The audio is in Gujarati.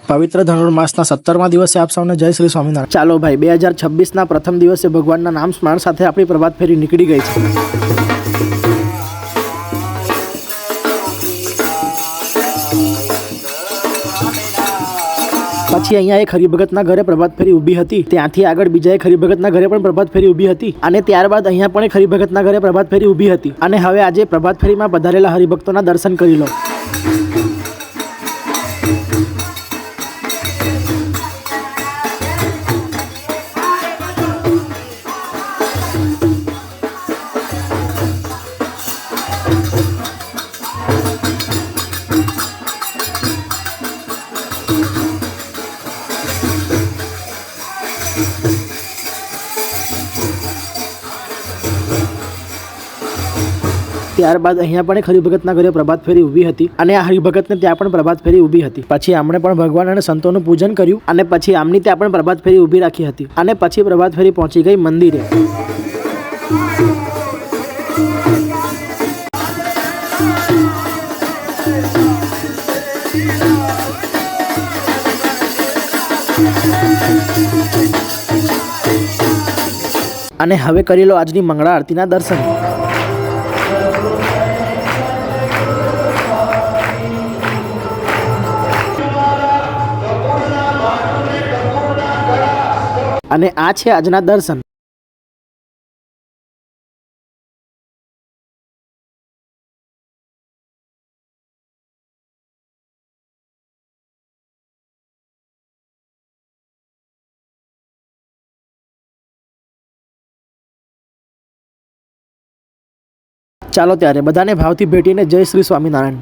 પવિત્ર ધનુર્માસના 17મા દિવસે આપ સૌને જય શ્રી સ્વામિનારાયણ। ચાલો ભાઈ, 2026ના પ્રથમ દિવસે ભગવાનના નામ સ્મરણ સાથે આપણી પ્રભાત ફેરી નીકળી ગઈ છે। પછી અહીંયા એક હરિભગતના ઘરે પ્રભાત ફેરી ઊભી હતી, ત્યાંથી આગળ બીજા એક હરિભગતના ઘરે પણ પ્રભાત ફેરી ઊભી હતી, અને ત્યારબાદ અહીંયા પણ એક હરિભગતના ઘરે પ્રભાત ફેરી ઊભી હતી। અને હવે આજે પ્રભાત ફેરીમાં પધારેલા હરિભક્તોના દર્શન કરી લો। ત્યારબાદ અહીંયા પણ એક હરિભગતના ઘરે પ્રભાત ફેરી ઊભી હતી, અને આ હરિભગતને ત્યાં પણ પ્રભાત ફેરી ઊભી હતી। પછી આમણે પણ ભગવાન અને સંતોનું પૂજન કર્યું, અને પછી આમની ત્યાં પણ પ્રભાત ફેરી ઊભી રાખી હતી, અને પછી પ્રભાત ફેરી પહોંચી ગઈ મંદિરે। અને હવે કરી લો આજની મંગળા આરતીના દર્શન। અને આ છે આજના દર્શન। ચાલો ત્યારે બધાને ભાવથી ભેટીને જય શ્રી સ્વામિનારાયણ।